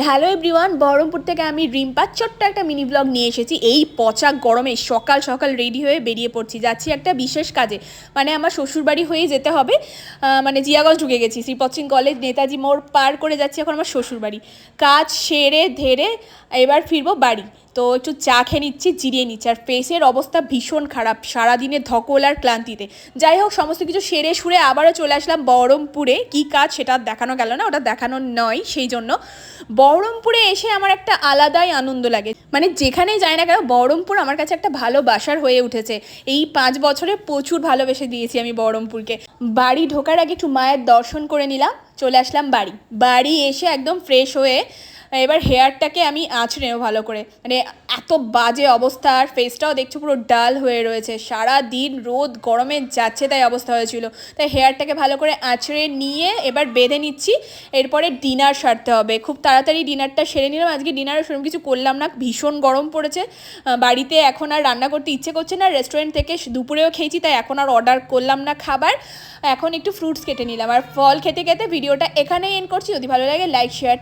Hello everyone, Baharampur থেকে আমি রিম্পা ছোট্ট একটা মিনি ব্লগ নিয়ে এসেছি। এই পচা গরমে সকাল সকাল রেডি হয়ে বেরিয়ে পড়ছি, যাচ্ছি একটা বিশেষ কাজে। মানে আমার শ্বশুরবাড়ি হয়ে যেতে হবে। মানে জিয়াগঞ্জ ঢুকে গেছি, শ্রীপদ সিং কলেজ নেতাজি মোড় পার করে যাচ্ছি এখন আমার শ্বশুরবাড়ি। কাজ সেরে ধেরে এবার ফিরবো বাড়ি। তো একটু চা খেয়ে নিচ্ছি, জিরিয়ে নিচ্ছি। আর ফেসের অবস্থা ভীষণ খারাপ সারাদিনের ধকল আর ক্লান্তিতে। যাই হোক, সমস্ত কিছু সেরে সুরে আবারও চলে আসলাম বহরমপুরে। কী কাজ সেটা দেখানো গেল না, ওটা দেখানো নয়। সেই জন্য বহরমপুরে এসে আমার একটা আলাদাই আনন্দ লাগে। মানে যেখানেই যাই না কেন, বহরমপুর আমার কাছে একটা ভালোবাসার হয়ে উঠেছে। এই 5 বছরে প্রচুর ভালোবেসে দিয়েছি আমি বহরমপুরকে। বাড়ি ঢোকার আগে একটু মায়ের দর্শন করে নিলাম, চলে আসলাম বাড়ি এসে একদম ফ্রেশ হয়ে এবার হেয়ারটাকে আমি আঁচড়ে নেবো ভালো করে। মানে এত বাজে অবস্থা, আর ফেসটাও দেখছো পুরো ডাল হয়ে রয়েছে, সারা দিন রোদ গরমে যাচ্ছে তাই অবস্থা হয়েছিল। তাই হেয়ারটাকে ভালো করে আঁচড়ে নিয়ে এবার বেঁধে নিচ্ছি। এরপরে ডিনার সারতে হবে, খুব তাড়াতাড়ি ডিনারটা সেরে নিলাম। আজকে ডিনারে সেরকম কিছু করলাম না, ভীষণ গরম পড়েছে। বাড়িতে এখন আর রান্না করতে ইচ্ছে করছে না, রেস্টুরেন্ট থেকে দুপুরেও খেয়েছি, তাই এখন আর অর্ডার করলাম না খাবার। এখন একটু ফ্রুটস কেটে নিলাম, আর ফল খেতে খেতে ভিডিওটা এখানেই এন্ড করছি। যদি ভালো লাগে লাইক শেয়ার